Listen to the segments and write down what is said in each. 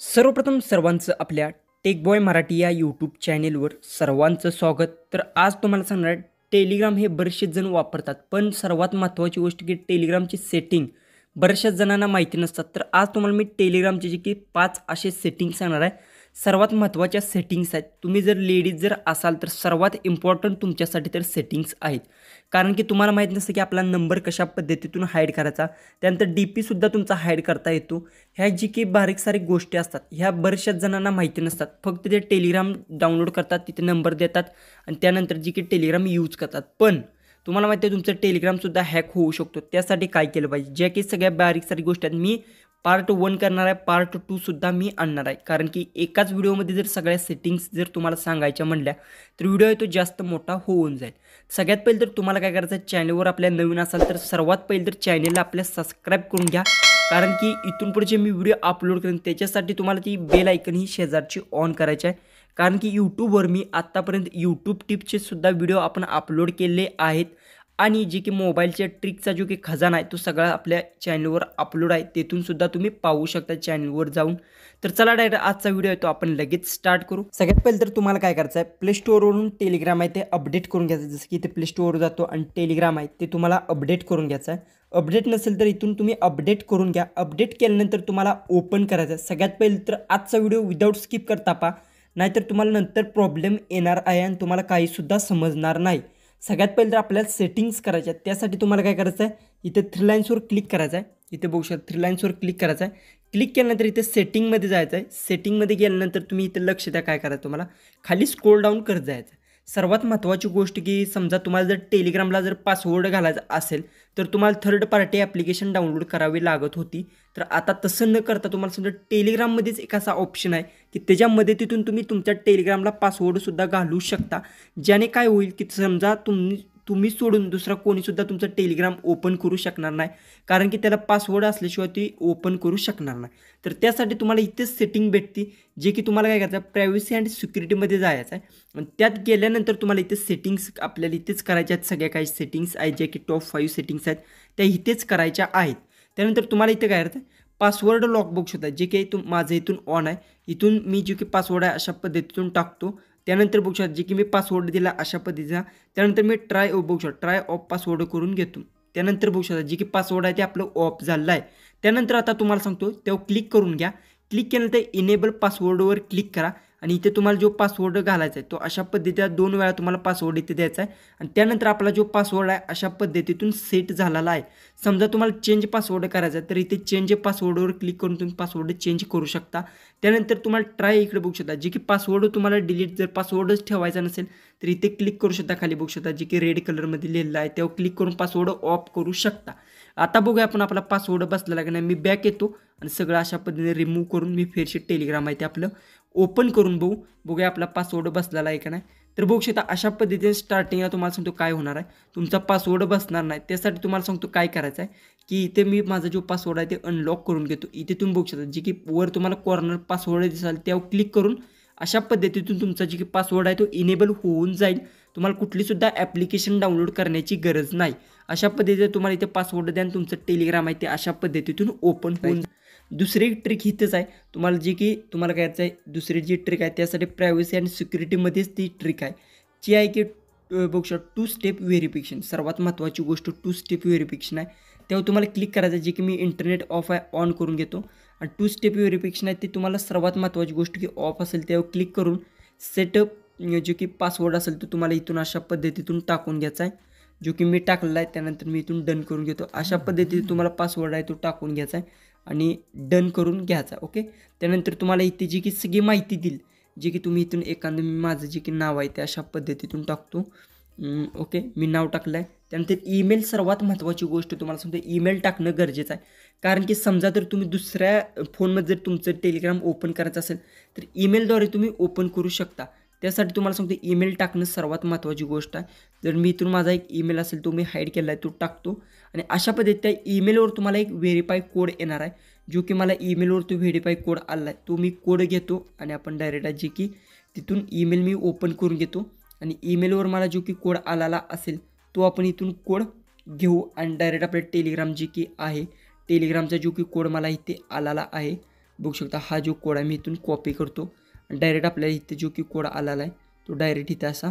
सर्वप्रथम सर्वांचं आपल्या टेक बॉय मराठी या यूट्यूब चॅनेलवर सर्वांचं स्वागत. तर आज तुम्हाला सांगणार आहे, टेलिग्राम हे बरेचसे जण वापरतात, पण सर्वात महत्त्वाची गोष्ट की टेलिग्रामची सेटिंग बऱ्याचशा जणांना माहिती नसतात. तर आज तुम्हाला मी टेलिग्रामचे जे की 5 असे सेटिंग्स सांगणार आहे. सर्वात महत्त्वाच्या सेटिंग्स आहेत. तुम्ही जर लेडीज असाल तर सर्वात इम्पॉर्टंट तुमच्यासाठी तर सेटिंग्स आहेत. कारण की तुम्हाला माहीत नसतं की आपला नंबर कशा पद्धतीतून हाईड करायचा, त्यानंतर DP सुद्धा तुमचा हाईड करता येतो. ह्या जी की बारीक सारीक गोष्टी असतात ह्या बऱ्याचशा जणांना माहिती नसतात. फक्त ते टेलिग्राम डाउनलोड करतात, तिथे नंबर देतात आणि त्यानंतर जी की टेलिग्राम यूज करतात. पण तुम्हाला माहिती आहे तुमचं टेलिग्रामसुद्धा हॅक होऊ शकतो. त्यासाठी काय केलं पाहिजे, ज्या की सगळ्या बारीक सारीक गोष्टी आहेत. मी पार्ट 1 करणार आहे, पार्ट 2 सुद्धा मी आणणार आहे. कारण की एकाच व्हिडिओमध्ये जर सगळ्या सेटिंग्स जर तुम्हाला सांगायच्या म्हणल्या तर व्हिडिओ आहे तो जास्त मोठा होऊन जाईल. सगळ्यात पहिले तर तुम्हाला काय करायचं आहे, चॅनलवर आपल्या नवीन असाल तर सर्वात पहिले तर चॅनलला आपल्या सबस्क्राईब करून घ्या. कारण की इथून पुढचे मी व्हिडिओ अपलोड करेन त्याच्यासाठी तुम्हाला ती बेल आयकन ही शेजारची ऑन करायची आहे. कारण की यूट्यूबवर मी आत्तापर्यंत यूट्यूब टिप्सचे सुद्धा व्हिडिओ आपण अपलोड केले आहेत आणि जे की मोबाईलच्या ट्रिकचा जो की खजाना आहे तो सगळा आपल्या चॅनलवर अपलोड आहे, तेथून सुद्धा तुम्ही पाहू शकता चॅनलवर जाऊन. तर चला डायरेक्ट आजचा व्हिडिओ आहे तो आपण लगेच स्टार्ट करू. सगळ्यात पहिले तर तुम्हाला काय करायचं आहे, प्ले स्टोअरवरून टेलिग्राम आहे ते अपडेट करून घ्यायचं. जसं की इथे प्ले स्टोअरवर जातो आणि टेलिग्राम आहे ते तुम्हाला अपडेट करून घ्यायचं आहे. अपडेट नसेल तर इथून तुम्ही अपडेट करून घ्या. अपडेट केल्यानंतर तुम्हाला ओपन करायचं आहे. सगळ्यात पहिले तर आजचा व्हिडिओ विदाऊट स्किप करता पहा, नाहीतर तुम्हाला नंतर प्रॉब्लेम येणार आहे आणि तुम्हाला काहीसुद्धा समजणार नाही. सगळ्यात पहिले तर आपल्याला सेटिंग्स करायच्या आहेत. त्यासाठी तुम्हाला काय करायचं आहे, इथे 3 लाईन्सवर क्लिक करायचं आहे. इथे बघू शकता 3 लाईन्सवर क्लिक करायचं आहे. क्लिक केल्यानंतर इथे सेटिंगमध्ये जायचं आहे. सेटिंगमध्ये गेल्यानंतर तुम्ही इथे लक्ष द्या काय करायचं, तुम्हाला खाली स्क्रोल डाऊन करत जायचं. सर्वात महत्त्वाची गोष्ट की समजा तुम्हाला जर टेलिग्रामला जर पासवर्ड घालायचा असेल तर तुम्हाला थर्ड पार्टी ॲप्लिकेशन डाउनलोड करावी लागत होती. तर आता तसं न करता तुम्हाला समजा टेलिग्राममध्येच एक असा ऑप्शन आहे की त्याच्या मदतीतून तुम्ही तुमच्या टेलिग्रामला पासवर्डसुद्धा घालू शकता. ज्याने काय होईल की समजा तुम्ही सोडून दुसरा कोणीसुद्धा तुमचं टेलिग्राम ओपन करू शकणार नाही, कारण की त्याला पासवर्ड असल्याशिवाय ती ओपन करू शकणार नाही. तर त्यासाठी तुम्हाला इथेच सेटिंग भेटते, जे की तुम्हाला काय करायचं आहे, प्रायव्हसी अँड सिक्युरिटीमध्ये जायचं आहे. आणि त्यात गेल्यानंतर तुम्हाला इथे सेटिंग्स आपल्याला इथेच करायच्या आहेत. सगळ्या काही सेटिंग्स आहेत ज्या की टॉप 5 सेटिंग्स आहेत त्या इथेच करायच्या आहेत. त्यानंतर तुम्हाला इथे काय करायचं आहे, पासवर्ड लॉक बघू शकता, जे काही माझं इथून ऑन आहे. इथून मी जे की पासवर्ड आहे अशा पद्धतीतून टाकतो. त्यानंतर बघू शकता जे की मी पासवर्ड दिला अशा पद्धतीचा. त्यानंतर मी बघू शकता ट्राय ऑफ पासवर्ड करून घेतो. त्यानंतर बघू शकता जे की पासवर्ड आहे ते आपलं ऑफ झालं आहे. त्यानंतर आता तुम्हाला सांगतो तेव्हा क्लिक करून घ्या. क्लिक केल्यानंतर इनेबल पासवर्डवर क्लिक करा आणि इथे तुम्हाला जो पासवर्ड घालायचा आहे तो अशा पद्धतीचा 2 वेळा तुम्हाला पासवर्ड इथे द्यायचा आहे. आणि त्यानंतर आपला जो पासवर्ड आहे अशा पद्धतीतून सेट झालेला आहे. समजा तुम्हाला चेंज पासवर्ड करायचा आहे तर इथे चेंज पासवर्डवर क्लिक करून तुम्ही पासवर्ड चेंज करू शकता. त्यानंतर तुम्हाला ट्राय इकडे बघू शकता, जे की पासवर्ड तुम्हाला डिलीट जर पासवर्डच ठेवायचा नसेल तर इथे क्लिक करू शकता. खाली बघू शकता जे की रेड कलरमध्ये लिहिलेलं आहे तेव्हा क्लिक करून पासवर्ड ऑफ करू शकता. आता बघूया आपण आपला पासवर्ड बसलेला की नाही. मी बॅक येतो आणि सगळं अशा पद्धतीने रिमूव्ह करून मी फेरशी टेलिग्राम आहे ते आपलं ओपन करून बघूया आपला पासवर्ड बसलेला आहे का नाही. तर बघू शकता अशा पद्धतीने स्टार्टिंगला तुम्हाला सांगतो काय होणार आहे, तुमचा पासवर्ड बसणार नाही. त्यासाठी तुम्हाला सांगतो काय करायचं आहे की इथे मी माझा जो पासवर्ड आहे ते अनलॉक करून घेतो. इथे तुम्ही बघू शकता जे की वर तुम्हाला कॉर्नर पासवर्ड दिसाल त्यावर क्लिक करून अशा पद्धतीतून तुमचा जे की पासवर्ड आहे तो इनेबल होऊन जाईल. तुम्हाला कुठलीसुद्धा ॲप्लिकेशन डाउनलोड करण्याची गरज नाही. अशा पद्धतीने तुम्हाला इथे पासवर्ड द्या आणि तुमचं टेलिग्राम आहे ते अशा पद्धतीतून ओपन होऊन. दुसरी ट्रिक इथेच आहे, तुम्हाला जे की तुम्हाला काय करायचं आहे, दुसरी जी ट्रिक आहे त्यासाठी प्रायव्हसी आणि सिक्युरिटीमध्येच ती ट्रिक आहे, जी आहे की बघू शकता 2 स्टेप व्हेरिफिकेशन. सर्वात महत्त्वाची गोष्ट 2 स्टेप व्हेरिफिकेशन आहे. तेव्हा तुम्हाला क्लिक करायचं आहे, जे की मी इंटरनेट ऑफ आहे ऑन करून घेतो. आणि 2 स्टेप व्हेरिफिकेशन आहे ते तुम्हाला सर्वात महत्त्वाची गोष्ट की ऑफ असेल तेव्हा क्लिक करून सेटअप जो की पासवर्ड असेल तो तुम्हाला इथून अशा पद्धतीतून टाकून घ्यायचा आहे, जो की मी टाकलेला आहे. त्यानंतर मी इथून डन करून घेतो. अशा पद्धतीने तुम्हाला पासवर्ड आहे तो टाकून घ्यायचा आहे आणि डन करून घ्यायचा. ओके. त्यानंतर तुम्हाला इथे जी की सगळी माहिती देईल, जे की तुम्ही इथून एखादं माझं जे की नाव आहे ते अशा पद्धतीतून टाकतो. ओके, मी नाव टाकलं आहे. त्यानंतर ईमेल सर्वात महत्त्वाची गोष्ट तुम्हाला सांगतो, ईमेल टाकणं गरजेचं आहे. कारण की समजा जर तुम्ही दुसऱ्या फोनमध्ये जर तुमचं टेलिग्राम ओपन करायचं असेल तर ईमेलद्वारे तुम्ही ओपन करू शकता. त्यासाठी तुम्हाला सांगतो ईमेल टाकणं सर्वात महत्त्वाची गोष्ट आहे. जर मी इथून माझा एक ईमेल असेल तो मी हाईड केला आहे तो टाकतो आणि अशा पद्धतीने त्या ईमेलवर तुम्हाला एक व्हेरीफाय कोड येणार आहे, जो की मला ईमेलवर तो व्हेरीफाय कोड आला आहे. तो मी कोड घेतो आणि आपण डायरेक्ट आहे जे की तिथून ईमेल मी ओपन करून घेतो आणि ईमेलवर मला जो की कोड आलेला असेल तो आपण इथून कोड घेऊ आणि डायरेक्ट आपल्या टेलिग्राम जे की आहे टेलिग्रामचा जो की कोड मला इथे आलेला आहे बघू शकता हा जो कोड आहे मी इथून कॉपी करतो आणि डायरेक्ट आपल्याला इथे जो की कोड आलेला आहे तो डायरेक्ट इथे असा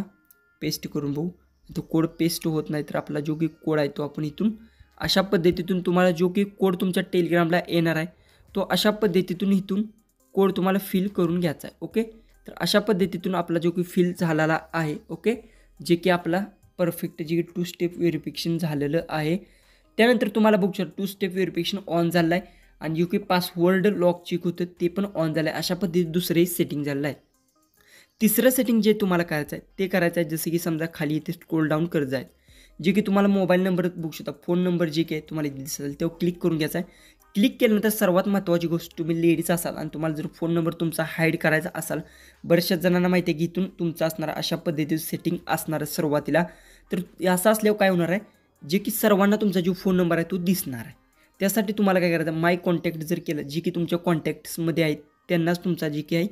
पेस्ट करून बघू. तो कोड पेस्ट होत नाही तर आपला जो की कोड आहे तो आपण इथून अशा पद्धतीतून तुम्हाला जो की कोड तुमच्या टेलिग्रामला येणार आहे तो अशा पद्धतीतून इथून कोड तुम्हाला फिल करून घ्यायचा आहे. ओके, तर अशा पद्धतीतून आपला जो की फिल झालेला आहे. ओके, जे की आपला परफेक्ट जे की 2 स्टेप व्हेरिफिकेशन झालेलं आहे. त्यानंतर तुम्हाला बघू शकता 2 स्टेप व्हेरिफिकेशन ऑन झालं आहे आणि जो की पासवर्ड लॉक चेक होतं ते पण ऑन झालं आहे. अशा पद्धतीत दुसरंही सेटिंग झालं आहे. तिसरं सेटिंग जे तुम्हाला करायचं आहे ते करायचं आहे जसं की समजा खाली इथे स्क्रोल डाऊन करत जाईल जे की तुम्हाला मोबाईल नंबर बघू शकता, फोन नंबर जे काही तुम्हाला दिसेल तेव्हा क्लिक करून घ्यायचा आहे. क्लिक केल्यानंतर सर्वात महत्त्वाची गोष्ट, तुम्ही लेडीज असाल आणि तुम्हाला जर फोन नंबर तुमचा हाईड करायचा असाल, बऱ्याचशा जणांना माहिती आहे की इथून तुमचा असणारा अशा पद्धतीचं सेटिंग असणार आहे सुरुवातीला. तर असं असल्यावर काय होणार आहे, जे की सर्वांना तुमचा जो फोन नंबर आहे तो दिसणार आहे. त्यासाठी तुम्हाला काय करायचं, माय कॉन्टॅक्ट जर केलं, जे की तुमच्या कॉन्टॅक्ट्समध्ये आहेत त्यांनाच तुमचा जे की आहे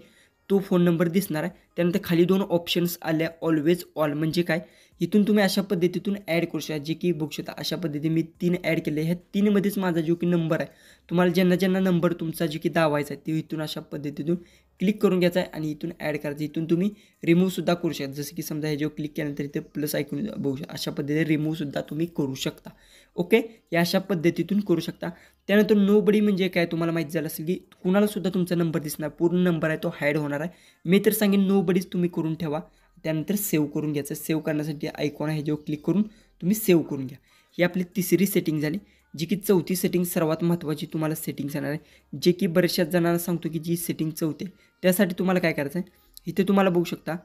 तो फोन नंबर दिसणार आहे. त्यानंतर खाली 2 ऑप्शन्स आल्या, ऑलवेज ऑल म्हणजे काय, इथून तुम्ही अशा पद्धतीतून ॲड करू शकता. जे की बघू शकता अशा पद्धतीने मी 3 ॲड केले. ह्या 3मध्येच माझा जो की नंबर आहे, तुम्हाला ज्यांना नंबर तुमचा जे की दावायचा आहे ते इथून अशा पद्धतीतून क्लिक करून घ्यायचा आहे आणि इथून ॲड करायचं. इथून तुम्ही रिमूव्हसुद्धा करू शकता. जसं की समजा हे जेव्हा क्लिक केल्यानंतर इथे प्लस ऐकून बघू शकता, अशा पद्धतीने रिमूव्हसुद्धा तुम्ही करू शकता. ओके, या अशा पद्धतीतून करू शकता. त्यानंतर नो बडी म्हणजे काय, तुम्हाला माहिती झालं असेल की कुणालासुद्धा तुमचा नंबर दिसणार, पूर्ण नंबर आहे तो हाईड होणार आहे. मी तर सांगेन नो बडीच तुम्ही करून ठेवा. त्यानंतर सेव्ह करून घ्यायचं. सेव्ह करण्यासाठी आयकॉन आहे जेव्हा क्लिक करून तुम्ही सेव्ह करून घ्या. ही आपली तिसरी सेटिंग झाली. जी की चौथी सेटिंग सर्वात महत्त्वाची तुम्हाला सेटिंग येणार आहे, जे की बऱ्याचशा जणांना सांगतो की जी सेटिंग चौथी आहे. त्यासाठी तुम्हाला काय करायचं आहे, इथे तुम्हाला बघू शकता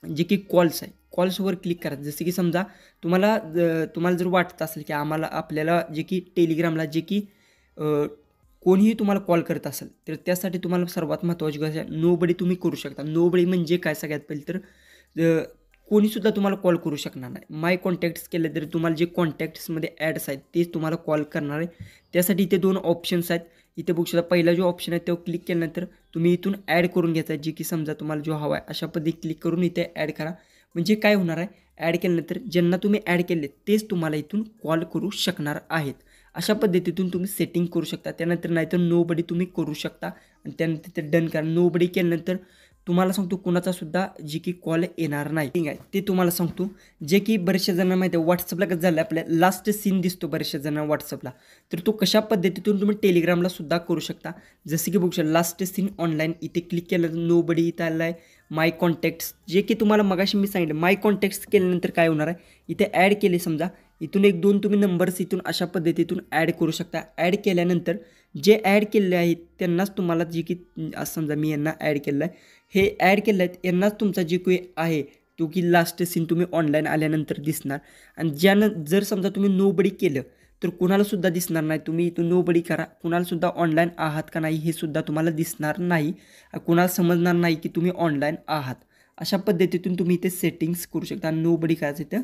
जे की कॉल्स आहे, कॉल्सवर क्लिक करायचं. जसं की समजा तुम्हाला जर वाटत असेल की आपल्याला जे की टेलिग्रामला जे की कोणीही तुम्हाला कॉल करत असेल तर त्यासाठी तुम्हाला सर्वात महत्त्वाची गोष्ट आहे नो बडी तुम्ही करू शकता. नो बडी म्हणजे काय, सगळ्यात पहिले तर कोणीसुद्धा तुम्हाला कॉल करू शकणार नाही. माय कॉन्टॅक्ट्स केलं तर तुम्हाला जे कॉन्टॅक्ट्समध्ये ॲड्स आहेत तेच तुम्हाला कॉल करणार आहे. त्यासाठी इथे 2 ऑप्शन्स आहेत. इथे बघू शकता पहिला जो ऑप्शन आहे तो क्लिक केल्यानंतर तुम्ही इथून ॲड करून घ्यायचा आहे. जे की समजा तुम्हाला जो हवा आहे अशा पद्धती क्लिक करून इथे ॲड करा. म्हणजे काय होणार आहे, ॲड केल्यानंतर ज्यांना तुम्ही ॲड केले तेच तुम्हाला इथून कॉल करू शकणार आहेत. अशा पद्धतीतून तुम्ही सेटिंग करू शकता. त्यानंतर नाहीतर नो बडी तुम्ही करू शकता आणि त्यानंतर ते डन करा. नो बडी केल्यानंतर तुम्हाला सांगतो कोणाचासुद्धा जे की कॉल येणार नाही. ठीक आहे, ते तुम्हाला सांगतो. जे की बऱ्याचशा जणांना माहिती आहे व्हॉट्सअपला कसं झालं, आपल्या लास्ट सीन दिसतो बऱ्याचशा जणांना व्हॉट्सअपला, तर तो कशा पद्धतीतून तुम्ही टेलिग्रामला सुद्धा करू शकता. जसं की बघू शकता लास्ट सीन ऑनलाईन, इथे क्लिक केलं नो बडी इथं आलं आहे. माय कॉन्टॅक्ट्स, जे की तुम्हाला मगाशी मी सांगितलं, माय कॉन्टॅक्ट्स केल्यानंतर काय होणार आहे, इथे ॲड केले समजा, इथून 1-2 तुम्ही नंबर्स इथून अशा पद्धतीतून ॲड करू शकता. ॲड केल्यानंतर जे ॲड केलेले आहेत त्यांनाच तुम्हाला जे की समजा मी यांना ॲड केलं आहे, हे ॲड केलं आहेत यांनाच तुमचा जे काही आहे तो की लास्ट सीन तुम्ही ऑनलाईन आल्यानंतर दिसणार. आणि जर समजा तुम्ही नो बडी केलं तर कुणालासुद्धा दिसणार नाही. तुम्ही इथून नो बडी करा, कुणालासुद्धा ऑनलाईन आहात का नाही हे सुद्धा तुम्हाला दिसणार नाही. कुणाला समजणार नाही की तुम्ही ऑनलाईन आहात. अशा पद्धतीतून तुम्ही इथे सेटिंग्स करू शकता. नो बडी करायचं इथं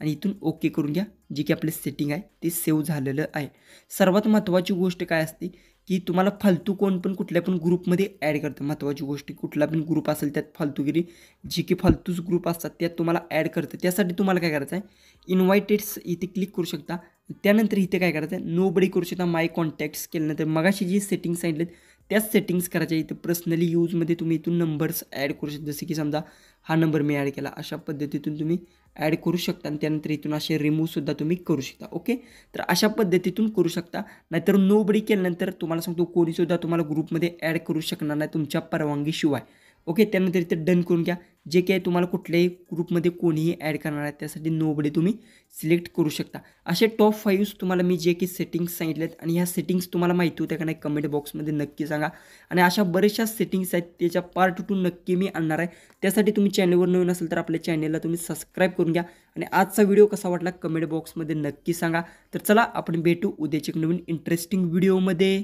आणि इथून ओके करून घ्या. जे की आपले सेटिंग आहे ते सेव्ह झालेलं आहे. सर्वात महत्त्वाची गोष्ट काय असते की तुम्हाला फालतू कोण पण कुठल्या पण ग्रुपमध्ये ॲड करतं. महत्त्वाची गोष्ट, कुठला पण ग्रुप असेल त्यात फालतूगिरी जे की फालतूच ग्रुप असतात त्यात तुम्हाला ॲड करतं. त्यासाठी तुम्हाला काय करायचं आहे, इन्व्हायटेड्स इथे क्लिक करू शकता. त्यानंतर इथे काय करायचं आहे, नो बडी करू शकता. माय कॉन्टॅक्ट्स केल्यानंतर मगाशी जी सेटिंग्स सांगितलेत त्याच सेटिंग्स करायच्या. इथं पर्सनली यूजमध्ये तुम्ही इथून नंबर्स ॲड करू शकता. जसे की समजा हा नंबर मी ॲड केला, अशा पद्धतीतून तुम्ही ॲड करू शकता आणि त्यानंतर इथून असे रिमूव्हसुद्धा तुम्ही करू शकता. ओके, तर अशा पद्धतीतून करू शकता. नाहीतर नो बडी केल्यानंतर तुम्हाला सांगतो कोणीसुद्धा तुम्हाला ग्रुपमध्ये ॲड करू शकणार नाही तुमच्या परवानगीशिवाय. ओके, त्यानंतर इथे डन करून घ्या. जे काही तुम्हाला कुठल्याही ग्रुपमध्ये कोणीही ॲड करणार आहे त्यासाठी नो बडी तुम्ही सिलेक्ट करू शकता. असे टॉप 5 तुम्हाला मी जे काही सेटिंग्स सांगितलेत आणि ह्या सेटिंग्स तुम्हाला माहिती होत्या का नाही कमेंट बॉक्समध्ये नक्की सांगा. आणि अशा बऱ्याचशा सेटिंग्स आहेत त्याच्या पार्ट 2 नक्की मी आणणार आहे. त्यासाठी तुम्ही चॅनलवर नवीन असेल तर आपल्या चॅनलला तुम्ही सबस्क्राईब करून घ्या. आणि आजचा व्हिडिओ कसा वाटला कमेंट बॉक्समध्ये नक्की सांगा. तर चला आपण भेटू उद्याच्या एक नवीन इंटरेस्टिंग व्हिडिओमध्ये.